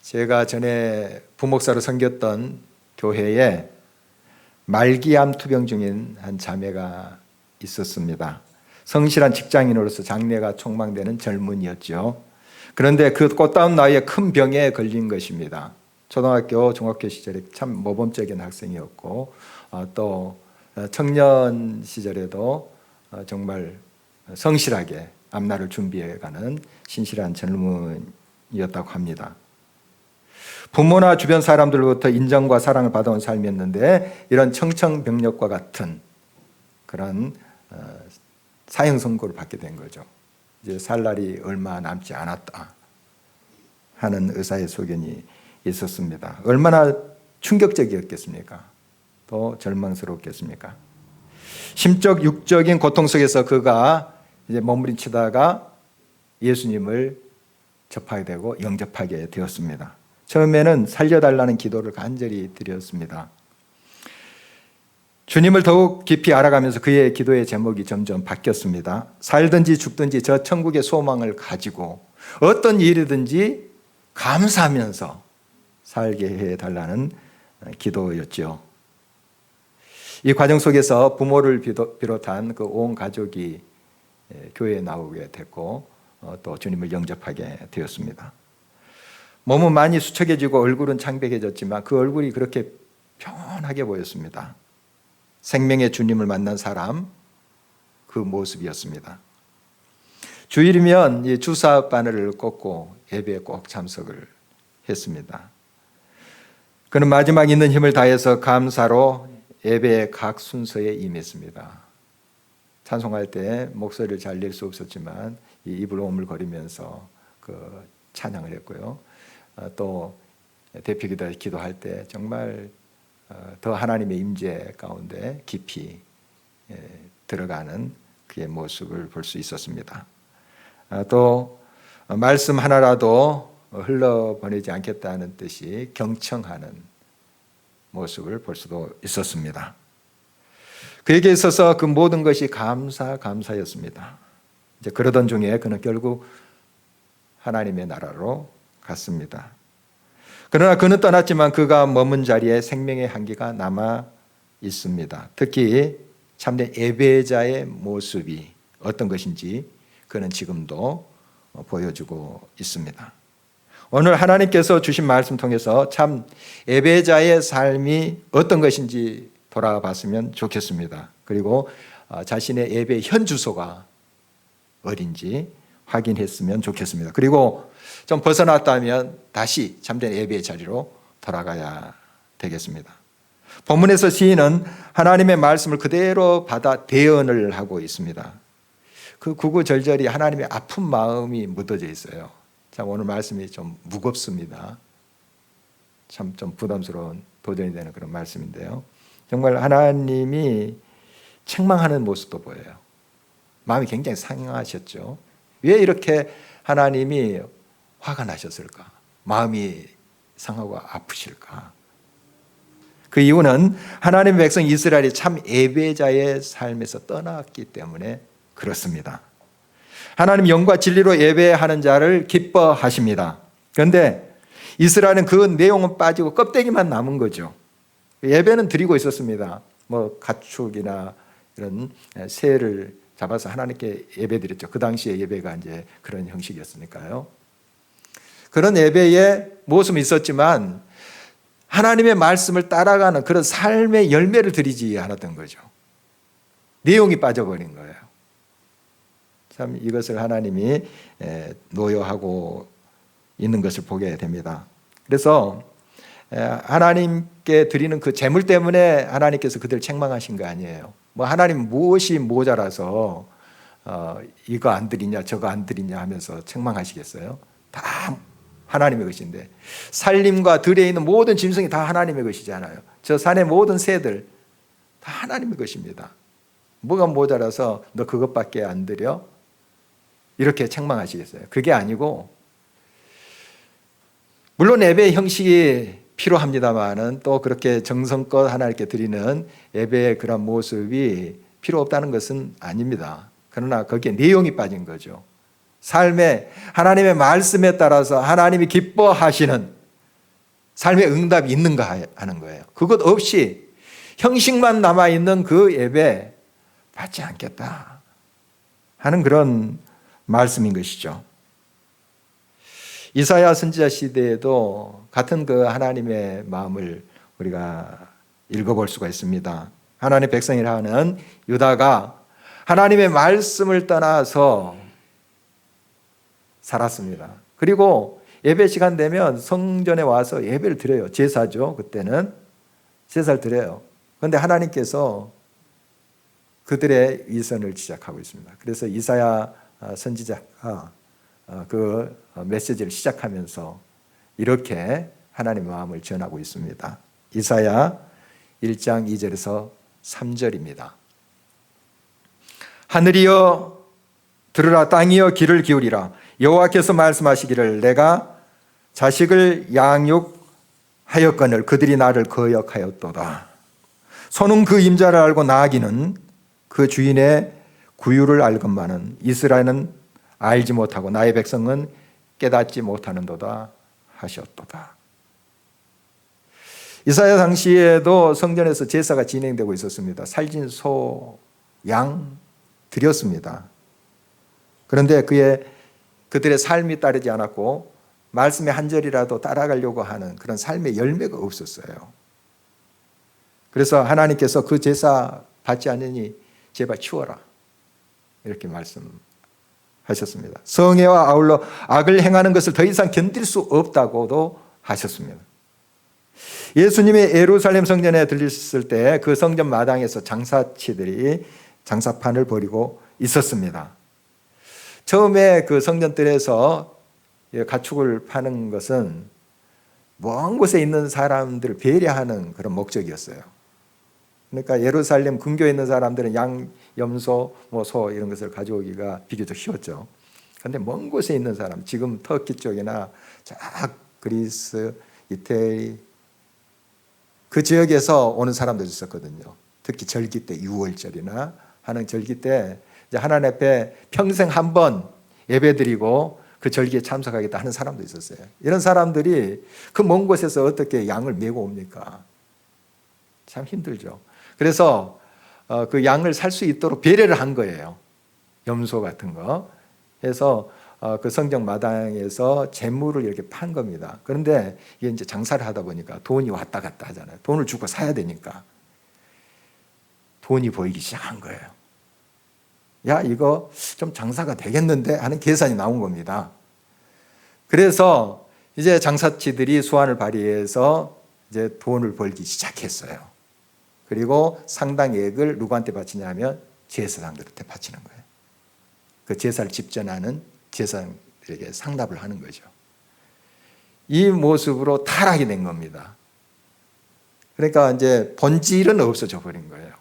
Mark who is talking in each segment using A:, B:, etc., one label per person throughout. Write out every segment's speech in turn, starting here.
A: 제가 전에 부목사로 섬겼던 교회에 말기암 투병 중인 한 자매가 있었습니다. 성실한 직장인으로서 장래가 촉망되는 젊은이였죠. 그런데 그 꽃다운 나이에 큰 병에 걸린 것입니다. 초등학교, 중학교 시절에 참 모범적인 학생이었고 또 청년 시절에도 정말 성실하게 앞날을 준비해가는 신실한 젊은이였다고 합니다. 부모나 주변 사람들로부터 인정과 사랑을 받아온 삶이었는데 이런 청천벽력과 같은 그런 사형 선고를 받게 된 거죠. 이제 살 날이 얼마 남지 않았다 하는 의사의 소견이 있었습니다. 얼마나 충격적이었겠습니까? 또 절망스럽겠습니까? 심적 육적인 고통 속에서 그가 이제 몸부림치다가 예수님을 접하게 되고 영접하게 되었습니다. 처음에는 살려달라는 기도를 간절히 드렸습니다. 주님을 더욱 깊이 알아가면서 그의 기도의 제목이 점점 바뀌었습니다. 살든지 죽든지 저 천국의 소망을 가지고 어떤 일이든지 감사하면서 살게 해달라는 기도였죠. 이 과정 속에서 부모를 비롯한 그 온 가족이 교회에 나오게 됐고 또 주님을 영접하게 되었습니다. 몸은 많이 수척해지고 얼굴은 창백해졌지만 그 얼굴이 그렇게 평온하게 보였습니다. 생명의 주님을 만난 사람, 그 모습이었습니다. 주일이면 주사 바늘을 꽂고 예배에 꼭 참석을 했습니다. 그는 마지막 있는 힘을 다해서 감사로 예배의 각 순서에 임했습니다. 찬송할 때 목소리를 잘 낼 수 없었지만 입을 오물거리면서 그 찬양을 했고요. 또 대표기도 기도할 때 정말 더 하나님의 임재 가운데 깊이 들어가는 그의 모습을 볼 수 있었습니다. 또 말씀 하나라도 흘러보내지 않겠다는 뜻이 경청하는 모습을 볼 수도 있었습니다. 그에게 있어서 그 모든 것이 감사였습니다. 이제 그러던 중에 그는 결국 하나님의 나라로 갔습니다. 그러나 그는 떠났지만 그가 머문 자리에 생명의 향기가 남아 있습니다. 특히 참된 예배자의 모습이 어떤 것인지 그는 지금도 보여주고 있습니다. 오늘 하나님께서 주신 말씀 통해서 참 예배자의 삶이 어떤 것인지 돌아봤으면 좋겠습니다. 그리고 자신의 예배 현 주소가 어딘지 확인했으면 좋겠습니다. 그리고 좀 벗어났다면 다시 참된 예배의 자리로 돌아가야 되겠습니다. 본문에서 시인은 하나님의 말씀을 그대로 받아 대언을 하고 있습니다. 그 구구절절히 하나님의 아픈 마음이 묻어져 있어요. 참 오늘 말씀이 좀 무겁습니다. 참 좀 부담스러운 도전이 되는 그런 말씀인데요. 정말 하나님이 책망하는 모습도 보여요. 마음이 굉장히 상하셨죠. 왜 이렇게 하나님이 화가 나셨을까? 마음이 상하고 아프실까? 그 이유는 하나님의 백성 이스라엘이 참 예배자의 삶에서 떠났기 때문에 그렇습니다. 하나님 영과 진리로 예배하는 자를 기뻐하십니다. 그런데 이스라엘은 그 내용은 빠지고 껍데기만 남은 거죠. 예배는 드리고 있었습니다. 가축이나 이런 새를 잡아서 하나님께 예배 드렸죠. 그 당시에 예배가 이제 그런 형식이었으니까요. 그런 예배의 모습이 있었지만 하나님의 말씀을 따라가는 그런 삶의 열매를 드리지 않았던 거죠. 내용이 빠져버린 거예요. 참 이것을 하나님이 노여하고 있는 것을 보게 됩니다. 그래서 하나님께 드리는 그 재물 때문에 하나님께서 그들을 책망하신 거 아니에요. 하나님 무엇이 모자라서 이거 안 드리냐 저거 안 드리냐 하면서 책망하시겠어요? 다 하나님의 것인데 살림과 들에 있는 모든 짐승이 다 하나님의 것이잖아요. 저 산의 모든 새들 다 하나님의 것입니다. 뭐가 모자라서 너 그것밖에 안 드려? 이렇게 책망하시겠어요? 그게 아니고 물론 예배의 형식이 필요합니다만은 또 그렇게 정성껏 하나님께 드리는 예배의 그런 모습이 필요 없다는 것은 아닙니다. 그러나 거기에 내용이 빠진 거죠. 삶에 하나님의 말씀에 따라서 하나님이 기뻐하시는 삶의 응답이 있는가 하는 거예요. 그것 없이 형식만 남아있는 그 예배 받지 않겠다 하는 그런 말씀인 것이죠. 이사야 선지자 시대에도 같은 그 하나님의 마음을 우리가 읽어볼 수가 있습니다. 하나님의 백성이라 하는 유다가 하나님의 말씀을 떠나서 살았습니다. 그리고 예배 시간 되면 성전에 와서 예배를 드려요. 제사죠. 그때는 제사를 드려요. 그런데 하나님께서 그들의 위선을 지적하고 있습니다. 그래서 이사야 선지자가 그 메시지를 시작하면서 이렇게 하나님의 마음을 전하고 있습니다. 이사야 1장 2절에서 3절입니다. 하늘이여 들으라, 땅이여 귀를 기울이라. 여호와께서 말씀하시기를 내가 자식을 양육하였거늘 그들이 나를 거역하였도다. 소는 그 임자를 알고 나귀는 그 주인의 구유를 알건만은 이스라엘은 알지 못하고 나의 백성은 깨닫지 못하는도다 하셨도다. 이사야 당시에도 성전에서 제사가 진행되고 있었습니다. 살진 소, 양 드렸습니다. 그런데 그들의 삶이 따르지 않았고 말씀의 한 절이라도 따라가려고 하는 그런 삶의 열매가 없었어요. 그래서 하나님께서 그 제사 받지 않으니 제발 치워라 이렇게 말씀하셨습니다. 성애와 아울러 악을 행하는 것을 더 이상 견딜 수 없다고도 하셨습니다. 예수님의 예루살렘 성전에 들렸을 때 그 성전 마당에서 장사치들이 장사판을 벌이고 있었습니다. 처음에 그 성전들에서 가축을 파는 것은 먼 곳에 있는 사람들을 배려하는 그런 목적이었어요. 그러니까 예루살렘 근교에 있는 사람들은 양, 염소, 소 이런 것을 가져오기가 비교적 쉬웠죠. 그런데 먼 곳에 있는 사람, 지금 터키 쪽이나 그리스, 이태리 그 지역에서 오는 사람들이 있었거든요. 특히 절기 때 6월절이나 하는 절기 때 이제 하나님 앞에 평생 한 번 예배드리고 그 절기에 참석하겠다 하는 사람도 있었어요. 이런 사람들이 그 먼 곳에서 어떻게 양을 메고 옵니까? 참 힘들죠. 그래서 그 양을 살 수 있도록 배려를 한 거예요. 염소 같은 거 해서 그 성전 마당에서 재물을 이렇게 판 겁니다. 그런데 이게 이제 장사를 하다 보니까 돈이 왔다 갔다 하잖아요. 돈을 주고 사야 되니까 돈이 보이기 시작한 거예요. 야, 이거 좀 장사가 되겠는데 하는 계산이 나온 겁니다. 그래서 이제 장사치들이 수완을 발휘해서 이제 돈을 벌기 시작했어요. 그리고 상당액을 누구한테 바치냐면 제사장들한테 바치는 거예요. 그 제사를 집전하는 제사장들에게 상납을 하는 거죠. 이 모습으로 타락이 된 겁니다. 그러니까 이제 본질은 없어져 버린 거예요.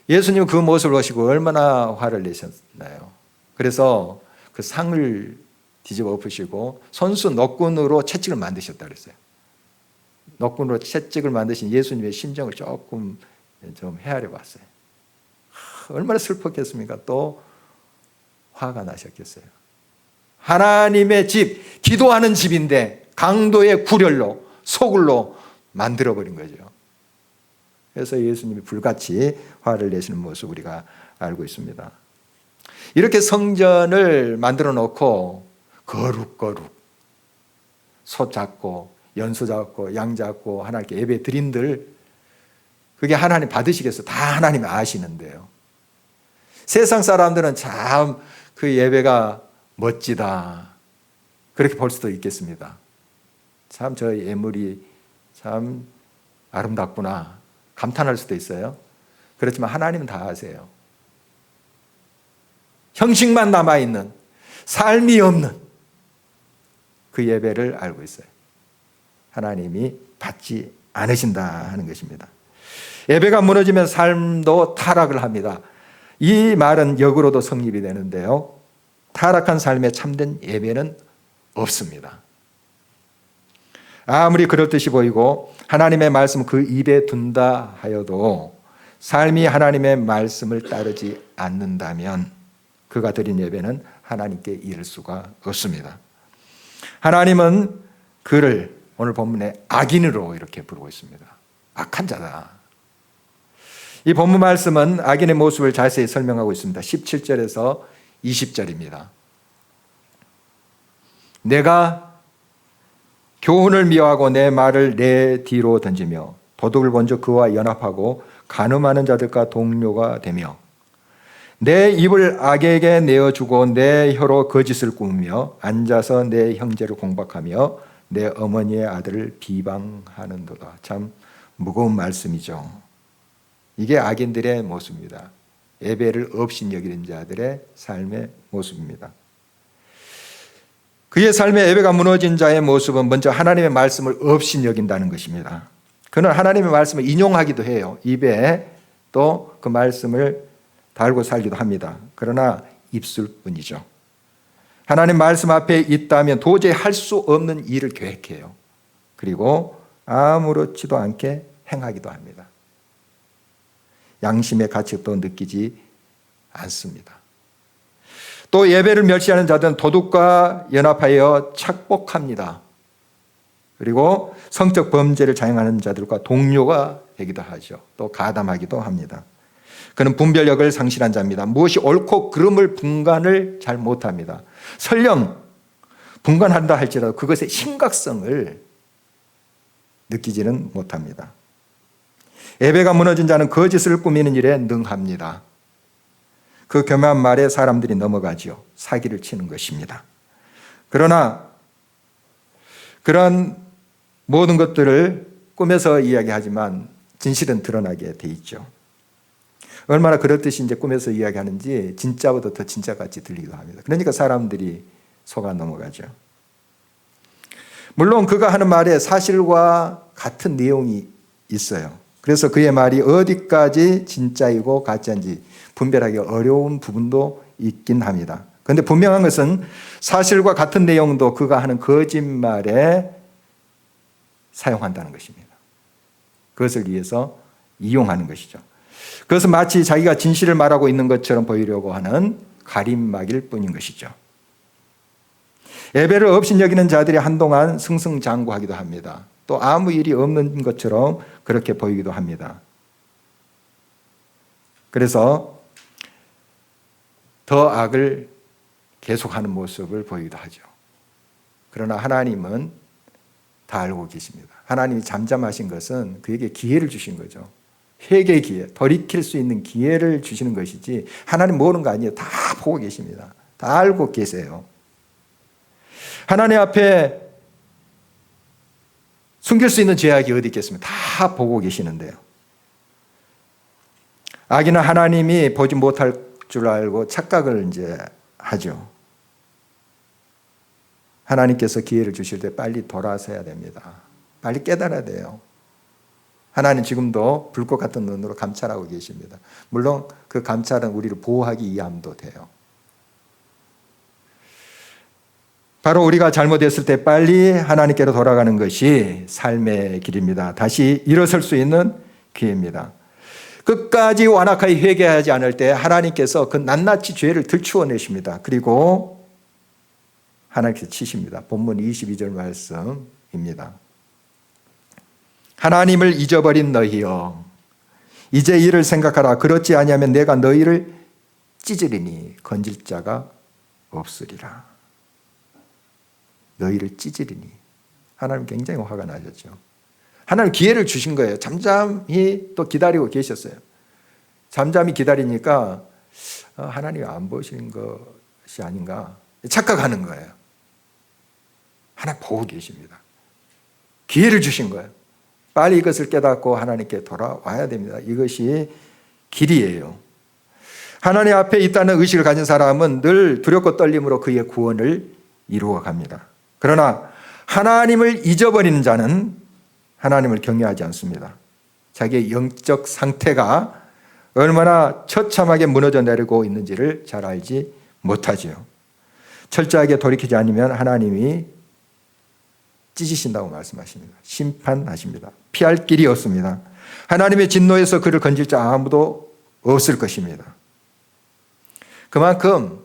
A: 예수님 그 모습을 보시고 얼마나 화를 내셨나요? 그래서 그 상을 뒤집어 엎으시고 손수 놋군으로 채찍을 만드셨다 그랬어요. 놋군으로 채찍을 만드신 예수님의 심정을 조금 좀 헤아려 봤어요. 얼마나 슬펐겠습니까? 또 화가 나셨겠어요. 하나님의 집, 기도하는 집인데 강도의 구렬로, 소굴로 만들어버린 거죠. 그래서 예수님이 불같이 화를 내시는 모습 우리가 알고 있습니다. 이렇게 성전을 만들어 놓고 거룩거룩 소 잡고 연소 잡고 양 잡고 하나님께 예배 드린들 그게 하나님 받으시겠어요? 다 하나님이 아시는데요. 세상 사람들은 참 그 예배가 멋지다 그렇게 볼 수도 있겠습니다. 참 저 예물이 참 아름답구나 감탄할 수도 있어요. 그렇지만 하나님은 다 아세요. 형식만 남아있는 삶이 없는 그 예배를 알고 있어요. 하나님이 받지 않으신다 하는 것입니다. 예배가 무너지면 삶도 타락을 합니다. 이 말은 역으로도 성립이 되는데요. 타락한 삶에 참된 예배는 없습니다. 아무리 그럴듯이 보이고 하나님의 말씀 그 입에 둔다 하여도 삶이 하나님의 말씀을 따르지 않는다면 그가 드린 예배는 하나님께 이를 수가 없습니다. 하나님은 그를 오늘 본문에 악인으로 이렇게 부르고 있습니다. 악한 자다. 이 본문 말씀은 악인의 모습을 자세히 설명하고 있습니다. 17절에서 20절입니다. 내가 교훈을 미워하고 내 말을 내 뒤로 던지며 도둑을 먼저 그와 연합하고 간음하는 자들과 동료가 되며 내 입을 악에게 내어주고 내 혀로 거짓을 꾸미며 앉아서 내 형제를 공박하며 내 어머니의 아들을 비방하는도다. 참 무거운 말씀이죠. 이게 악인들의 모습입니다. 예배를 업신여기는 자들의 삶의 모습입니다. 그의 삶의 예배가 무너진 자의 모습은 먼저 하나님의 말씀을 업신여긴다는 것입니다. 그는 하나님의 말씀을 인용하기도 해요. 입에 또 그 말씀을 달고 살기도 합니다. 그러나 입술뿐이죠. 하나님 말씀 앞에 있다면 도저히 할 수 없는 일을 계획해요. 그리고 아무렇지도 않게 행하기도 합니다. 양심의 가책도 느끼지 않습니다. 또 예배를 멸시하는 자들은 도둑과 연합하여 착복합니다. 그리고 성적 범죄를 자행하는 자들과 동료가 되기도 하죠. 또 가담하기도 합니다. 그는 분별력을 상실한 자입니다. 무엇이 옳고 그름을 분간을 잘 못합니다. 설령 분간한다 할지라도 그것의 심각성을 느끼지는 못합니다. 예배가 무너진 자는 거짓을 꾸미는 일에 능합니다. 그 교묘한 말에 사람들이 넘어가지요. 사기를 치는 것입니다. 그러나 그런 모든 것들을 꾸며서 이야기하지만 진실은 드러나게 돼 있죠. 얼마나 그렇듯이 이제 꾸며서 이야기하는지 진짜보다 더 진짜같이 들리기도 합니다. 그러니까 사람들이 속아 넘어가죠. 물론 그가 하는 말에 사실과 같은 내용이 있어요. 그래서 그의 말이 어디까지 진짜이고 가짜인지 분별하기 어려운 부분도 있긴 합니다. 그런데 분명한 것은 사실과 같은 내용도 그가 하는 거짓말에 사용한다는 것입니다. 그것을 위해서 이용하는 것이죠. 그것은 마치 자기가 진실을 말하고 있는 것처럼 보이려고 하는 가림막일 뿐인 것이죠. 예배를 업신여기는 자들이 한동안 승승장구하기도 합니다. 또 아무 일이 없는 것처럼 그렇게 보이기도 합니다. 그래서 더 악을 계속하는 모습을 보이기도 하죠. 그러나 하나님은 다 알고 계십니다. 하나님이 잠잠하신 것은 그에게 기회를 주신 거죠. 회개의 기회, 돌이킬 수 있는 기회를 주시는 것이지 하나님 모르는 거 아니에요. 다 보고 계십니다. 다 알고 계세요. 하나님 앞에 숨길 수 있는 죄악이 어디 있겠습니까? 다 보고 계시는데요. 악인은 하나님이 보지 못할 줄 알고 착각을 이제 하죠. 하나님께서 기회를 주실 때 빨리 돌아서야 됩니다. 빨리 깨달아야 돼요. 하나님 지금도 불꽃 같은 눈으로 감찰하고 계십니다. 물론 그 감찰은 우리를 보호하기 위함도 돼요. 바로 우리가 잘못했을 때 빨리 하나님께로 돌아가는 것이 삶의 길입니다. 다시 일어설 수 있는 기회입니다. 끝까지 완악하게 회개하지 않을 때 하나님께서 그 낱낱이 죄를 들추어내십니다. 그리고 하나님께서 치십니다. 본문 22절 말씀입니다. 하나님을 잊어버린 너희여 이제 이를 생각하라. 그렇지 아니하면 내가 너희를 찢으리니 건질 자가 없으리라. 너희를 찢으리니. 하나님 굉장히 화가 나셨죠. 하나님 기회를 주신 거예요. 잠잠히 또 기다리고 계셨어요. 잠잠히 기다리니까 하나님이 안 보시는 것이 아닌가 착각하는 거예요. 하나님 보고 계십니다. 기회를 주신 거예요. 빨리 이것을 깨닫고 하나님께 돌아와야 됩니다. 이것이 길이에요. 하나님 앞에 있다는 의식을 가진 사람은 늘 두렵고 떨림으로 그의 구원을 이루어 갑니다. 그러나 하나님을 잊어버리는 자는 하나님을 경외하지 않습니다. 자기의 영적 상태가 얼마나 처참하게 무너져 내리고 있는지를 잘 알지 못하지요. 철저하게 돌이키지 않으면 하나님이 찢으신다고 말씀하십니다. 심판하십니다. 피할 길이 없습니다. 하나님의 진노에서 그를 건질 자 아무도 없을 것입니다. 그만큼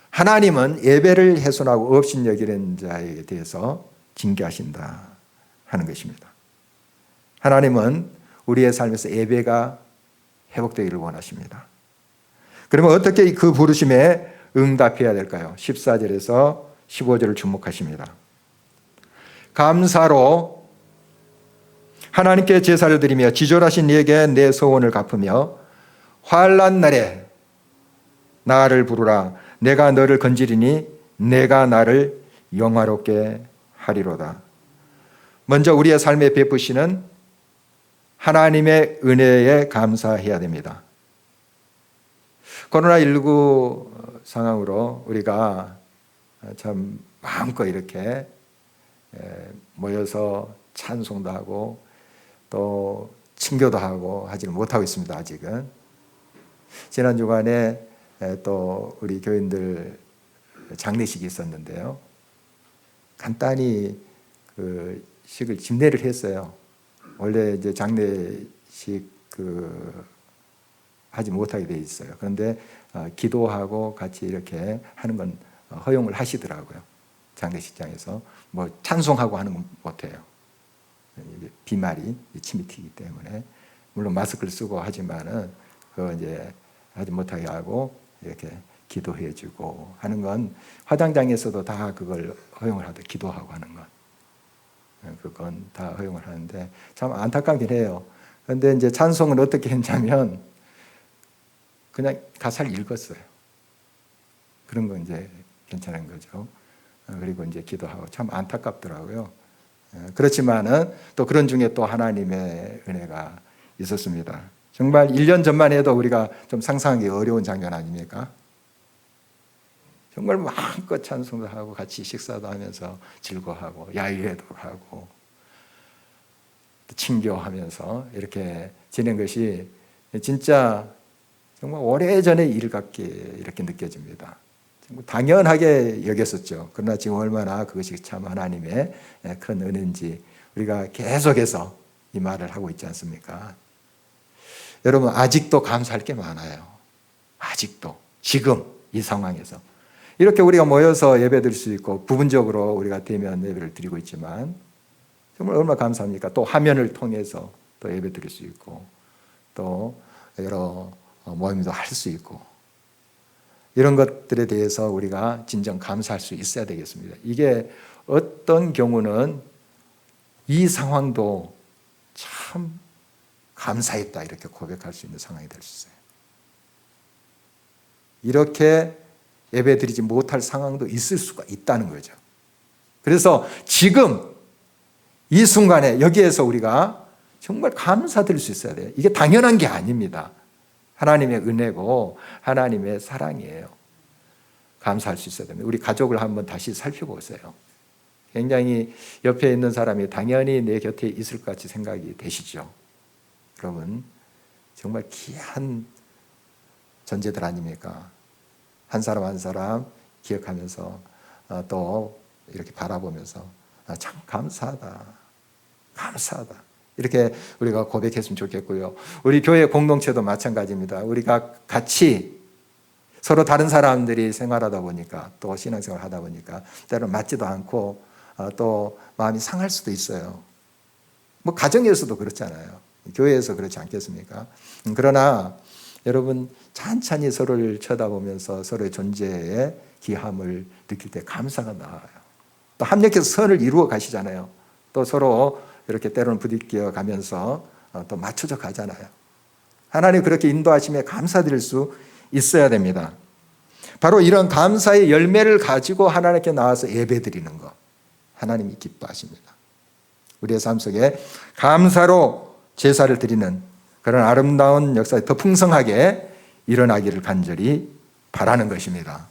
A: 하나님은 예배를 훼손하고 업신여기는 자에 대해서 징계하신다. 하는 것입니다. 하나님은 우리의 삶에서 예배가 회복되기를 원하십니다. 그러면 어떻게 그 부르심에 응답해야 될까요? 14절에서 15절을 주목하십니다. 감사로 하나님께 제사를 드리며 지존하신 이에게 내 소원을 갚으며 환난 날에 나를 부르라. 내가 너를 건지리니 내가 나를 영화롭게 하리로다. 먼저 우리의 삶에 베푸시는 하나님의 은혜에 감사해야 됩니다. 코로나19 상황으로 우리가 참 마음껏 이렇게 모여서 찬송도 하고 또 친교도 하고 하지는 못하고 있습니다. 아직은. 지난 주간에 또 우리 교인들 장례식이 있었는데요. 간단히 그 식을 집례를 했어요. 원래 이제 장례식 하지 못하게 돼 있어요. 그런데 기도하고 같이 이렇게 하는 건 허용을 하시더라고요. 장례식장에서 뭐 찬송하고 하는 건 못해요. 비말이 침이 튀기 때문에 물론 마스크를 쓰고 하지만은 그거 이제 하지 못하게 하고 이렇게 기도해주고 하는 건 화장장에서도 다 그걸 허용을 하더 기도하고 하는 건 그건 다 허용을 하는데 참 안타깝긴 해요. 그런데 이제 찬송은 어떻게 했냐면 그냥 가사를 읽었어요. 그런 건 이제 괜찮은 거죠. 그리고 이제 기도하고 참 안타깝더라고요. 그렇지만은 또 그런 중에 또 하나님의 은혜가 있었습니다. 정말 1년 전만 해도 우리가 좀 상상하기 어려운 장면 아닙니까? 정말 마음껏 찬송도 하고 같이 식사도 하면서 즐거워하고 야유회도 하고 친교하면서 이렇게 지낸 것이 진짜 정말 오래전의 일 같게 이렇게 느껴집니다. 정말 당연하게 여겼었죠. 그러나 지금 얼마나 그것이 참 하나님의 큰 은혜인지 우리가 계속해서 이 말을 하고 있지 않습니까? 여러분 아직도 감사할 게 많아요. 아직도 지금 이 상황에서 이렇게 우리가 모여서 예배드릴 수 있고 부분적으로 우리가 대면 예배를 드리고 있지만 정말 얼마나 감사합니까? 또 화면을 통해서 또 예배드릴 수 있고 또 여러 모임도 할 수 있고 이런 것들에 대해서 우리가 진정 감사할 수 있어야 되겠습니다. 이게 어떤 경우는 이 상황도 참 감사했다 이렇게 고백할 수 있는 상황이 될 수 있어요. 이렇게 예배드리지 못할 상황도 있을 수가 있다는 거죠. 그래서 지금 이 순간에 여기에서 우리가 정말 감사드릴 수 있어야 돼요. 이게 당연한 게 아닙니다. 하나님의 은혜고 하나님의 사랑이에요. 감사할 수 있어야 됩니다. 우리 가족을 한번 다시 살펴보세요. 굉장히 옆에 있는 사람이 당연히 내 곁에 있을 것 같이 생각이 되시죠. 여러분 정말 귀한 존재들 아닙니까? 한 사람 한 사람 기억하면서 또 이렇게 바라보면서 참 감사하다. 감사하다. 이렇게 우리가 고백했으면 좋겠고요. 우리 교회 공동체도 마찬가지입니다. 우리가 같이 서로 다른 사람들이 생활하다 보니까 또 신앙생활 하다 보니까 때로는 맞지도 않고 또 마음이 상할 수도 있어요. 뭐 가정에서도 그렇잖아요. 교회에서 그렇지 않겠습니까? 그러나 여러분 찬찬히 서로를 쳐다보면서 서로의 존재의 귀함을 느낄 때 감사가 나와요. 또 합력해서 선을 이루어 가시잖아요. 또 서로 이렇게 때로는 부딪혀 가면서 또 맞춰져 가잖아요. 하나님 그렇게 인도하심에 감사드릴 수 있어야 됩니다. 바로 이런 감사의 열매를 가지고 하나님께 나와서 예배드리는 것 하나님이 기뻐하십니다. 우리의 삶 속에 감사로 제사를 드리는 그런 아름다운 역사가 더 풍성하게 일어나기를 간절히 바라는 것입니다.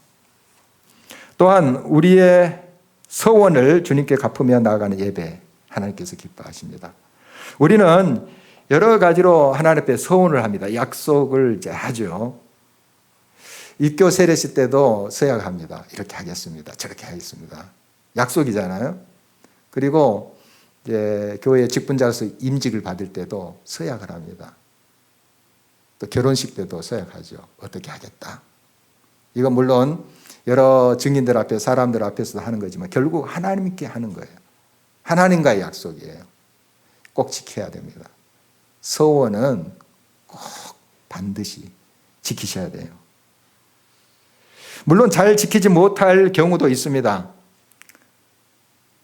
A: 또한 우리의 서원을 주님께 갚으며 나아가는 예배 하나님께서 기뻐하십니다. 우리는 여러 가지로 하나님 앞에 서원을 합니다. 약속을 이제 하죠. 입교 세례식 때도 서약합니다. 이렇게 하겠습니다. 저렇게 하겠습니다. 약속이잖아요. 그리고 이제 교회 직분자로서 임직을 받을 때도 서약을 합니다. 또 결혼식 때도 서약하죠. 어떻게 하겠다. 이건 물론 여러 증인들 앞에 사람들 앞에서도 하는 거지만 결국 하나님께 하는 거예요. 하나님과의 약속이에요. 꼭 지켜야 됩니다. 서원은 꼭 반드시 지키셔야 돼요. 물론 잘 지키지 못할 경우도 있습니다.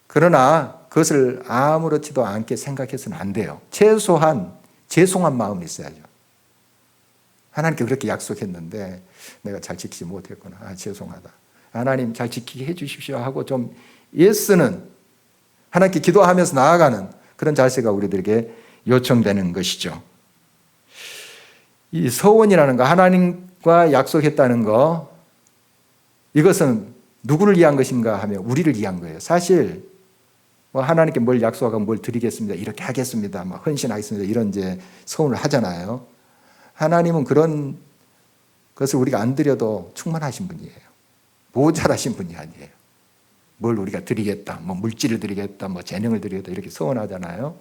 A: 그러나 그것을 아무렇지도 않게 생각해서는 안 돼요. 최소한 죄송한 마음이 있어야죠. 하나님께 그렇게 약속했는데 내가 잘 지키지 못했구나. 죄송하다. 하나님 잘 지키게 해 주십시오 하고 좀 예스는 하나님께 기도하면서 나아가는 그런 자세가 우리들에게 요청되는 것이죠. 이 서원이라는 거, 하나님과 약속했다는 거, 이것은 누구를 위한 것인가 하면 우리를 위한 거예요. 사실 뭐 하나님께 뭘 약속하고 뭘 드리겠습니다. 이렇게 하겠습니다. 막 헌신하겠습니다. 이런 이제 서원을 하잖아요. 하나님은 그런 것을 우리가 안 드려도 충만하신 분이에요. 모자라신 분이 아니에요. 뭘 우리가 드리겠다, 뭐 물질을 드리겠다, 뭐 재능을 드리겠다 이렇게 서원하잖아요.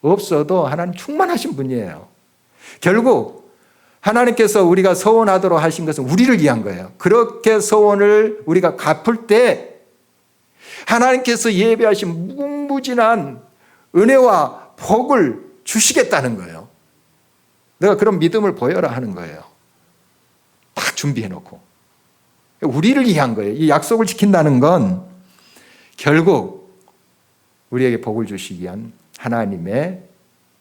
A: 없어도 하나님 충만하신 분이에요. 결국 하나님께서 우리가 서원하도록 하신 것은 우리를 위한 거예요. 그렇게 서원을 우리가 갚을 때 하나님께서 예배하신 무궁무진한 은혜와 복을 주시겠다는 거예요. 내가 그런 믿음을 보여라 하는 거예요. 딱 준비해놓고. 우리를 위한 거예요. 이 약속을 지킨다는 건 결국 우리에게 복을 주시기 위한 하나님의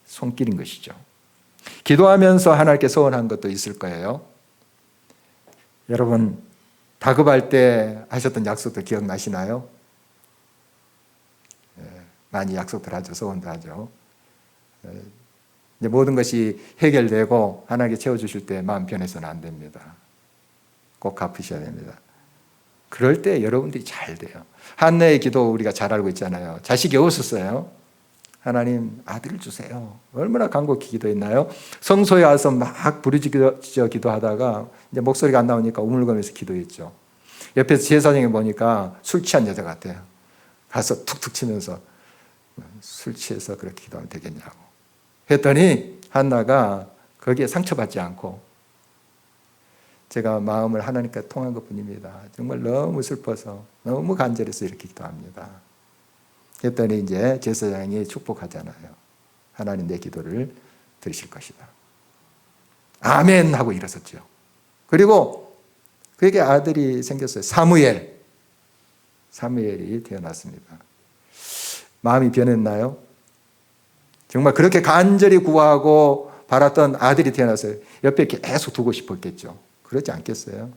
A: 손길인 것이죠. 기도하면서 하나님께 서원한 것도 있을 거예요. 여러분 다급할 때 하셨던 약속도 기억나시나요? 많이 약속들 하죠. 서원도 하죠. 이제 모든 것이 해결되고 하나님께 채워주실 때 마음 변해서는 안 됩니다. 꼭 갚으셔야 됩니다. 그럴 때 여러분들이 잘 돼요. 한나의 기도 우리가 잘 알고 있잖아요. 자식이 없었어요. 하나님 아들을 주세요. 얼마나 간곡히 기도했나요? 성소에 와서 막 부르짖어 기도하다가 이제 목소리가 안 나오니까 우물거리면서 기도했죠. 옆에서 제사장이 보니까 술 취한 여자 같아요. 가서 툭툭 치면서 술 취해서 그렇게 기도하면 되겠냐고 했더니 한나가 거기에 상처받지 않고 제가 마음을 하나님께 통한 것뿐입니다. 정말 너무 슬퍼서 너무 간절해서 이렇게 기도합니다. 했더니 이제 제사장이 축복하잖아요. 하나님 내 기도를 들으실 것이다. 아멘 하고 일어섰죠. 그리고 그에게 아들이 생겼어요. 사무엘이 태어났습니다. 마음이 변했나요? 정말 그렇게 간절히 구하고 바랐던 아들이 태어났어요. 옆에 계속 두고 싶었겠죠. 그렇지 않겠어요?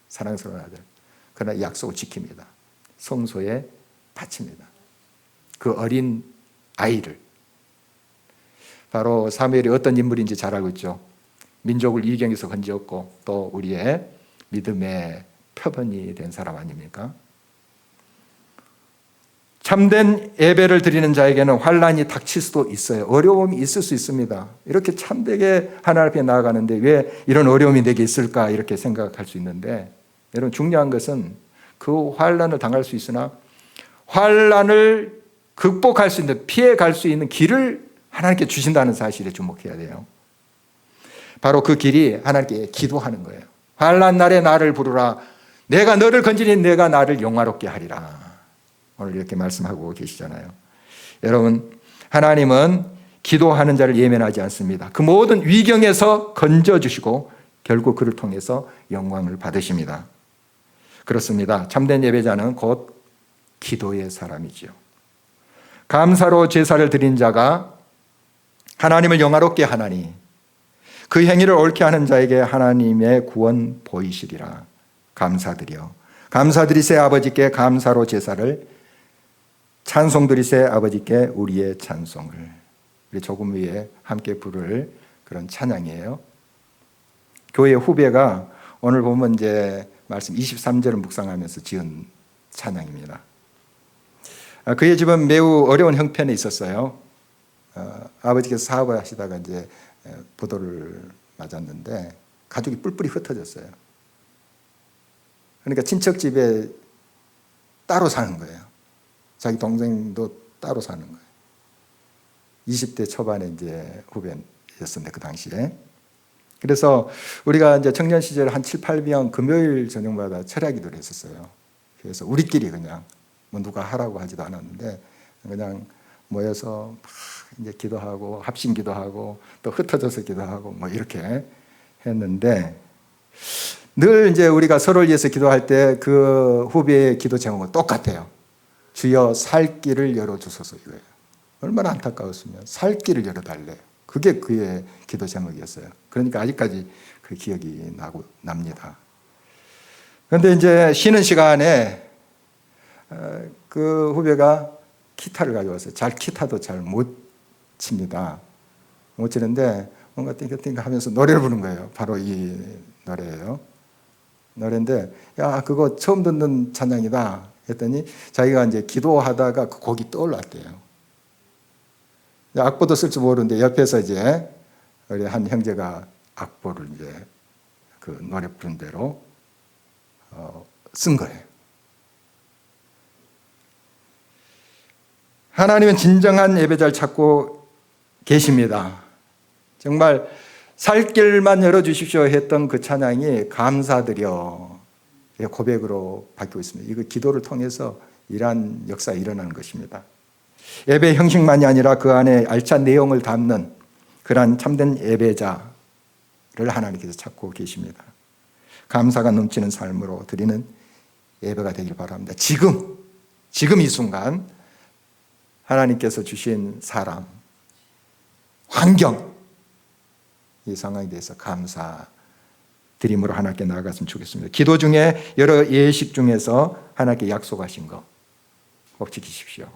A: 사랑스러운 아들. 그러나 약속을 지킵니다. 성소에 바칩니다. 그 어린 아이를. 바로 사무엘이 어떤 인물인지 잘 알고 있죠. 민족을 이경에서 건지었고 또 우리의 믿음의 표본이 된 사람 아닙니까? 참된 예배를 드리는 자에게는 환난이 닥칠 수도 있어요. 어려움이 있을 수 있습니다. 이렇게 참되게 하나님 앞에 나아가는데 왜 이런 어려움이 내게 있을까 이렇게 생각할 수 있는데 여러분 중요한 것은 그 환난을 당할 수 있으나 환난을 극복할 수 있는 피해갈 수 있는 길을 하나님께 주신다는 사실에 주목해야 돼요. 바로 그 길이 하나님께 기도하는 거예요. 환난 날에 나를 부르라. 내가 너를 건지니 내가 나를 영화롭게 하리라. 오늘 이렇게 말씀하고 계시잖아요. 여러분 하나님은 기도하는 자를 예면하지 않습니다. 그 모든 위경에서 건져주시고 결국 그를 통해서 영광을 받으십니다. 그렇습니다. 참된 예배자는 곧 기도의 사람이지요. 감사로 제사를 드린 자가 하나님을 영화롭게 하나니 그 행위를 옳게 하는 자에게 하나님의 구원 보이시리라. 감사드려. 감사드리세 아버지께 감사로 제사를 찬송드리세 아버지께 우리의 찬송을. 우리 조금 후에 함께 부를 그런 찬양이에요. 교회 후배가 오늘 보면 이제 말씀 23절을 묵상하면서 지은 찬양입니다. 그의 집은 매우 어려운 형편에 있었어요. 아버지께서 사업을 하시다가 이제 부도를 맞았는데 가족이 뿔뿔이 흩어졌어요. 그러니까 친척 집에 따로 사는 거예요. 자기 동생도 따로 사는 거예요. 20대 초반에 이제 후배였었는데 그 당시에. 그래서 우리가 이제 청년 시절 한 7, 8명 금요일 저녁마다 철야기도를 했었어요. 그래서 우리끼리 그냥 뭐 누가 하라고 하지도 않았는데 그냥 모여서 막 이제 기도하고 합심 기도하고 또 흩어져서 기도하고 뭐 이렇게 했는데 늘 이제 우리가 서로를 위해서 기도할 때 그 후배의 기도 제목은 똑같아요. 주여 살 길을 열어주소서 이거예요. 얼마나 안타까웠으면 살 길을 열어달래요. 그게 그의 기도 제목이었어요. 그러니까 아직까지 그 기억이 납니다. 그런데 이제 쉬는 시간에 그 후배가 기타를 가져왔어요. 기타도 잘 못 칩니다. 못 치는데 뭔가 띵띵띵 하면서 노래를 부르는 거예요. 바로 이 노래예요. 노래인데 야 그거 처음 듣는 찬양이다 했더니 자기가 이제 기도하다가 그 곡이 떠올랐대요. 악보도 쓸 줄 모르는데 옆에서 이제 우리 한 형제가 악보를 이제 그 노래 부른 대로 쓴 거예요. 하나님은 진정한 예배자를 찾고 계십니다. 정말 살 길만 열어주십시오 했던 그 찬양이 감사드려 고백으로 바뀌고 있습니다. 이거 기도를 통해서 이러한 역사가 일어나는 것입니다. 예배 형식만이 아니라 그 안에 알찬 내용을 담는 그러한 참된 예배자를 하나님께서 찾고 계십니다. 감사가 넘치는 삶으로 드리는 예배가 되길 바랍니다. 지금 이 순간 하나님께서 주신 사람, 환경, 이 상황에 대해서 감사드림으로 하나님께 나아갔으면 좋겠습니다. 기도 중에 여러 예식 중에서 하나님께 약속하신 거 꼭 지키십시오.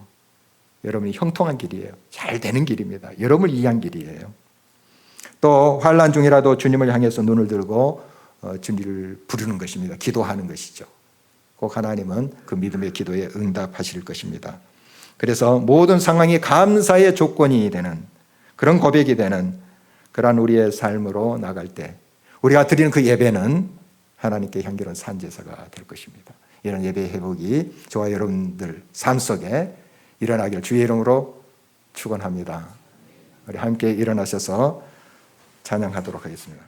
A: 여러분이 형통한 길이에요. 잘 되는 길입니다. 여러분을 위한 길이에요. 또 환난 중이라도 주님을 향해서 눈을 들고 주님을 부르는 것입니다. 기도하는 것이죠. 꼭 하나님은 그 믿음의 기도에 응답하실 것입니다. 그래서 모든 상황이 감사의 조건이 되는 그런 고백이 되는 그러한 우리의 삶으로 나갈 때 우리가 드리는 그 예배는 하나님께 향기로운 산제사가 될 것입니다. 이런 예배 회복이 저와 여러분들 삶 속에 일어나기를 주의 이름으로 축원합니다. 우리 함께 일어나셔서 찬양하도록 하겠습니다.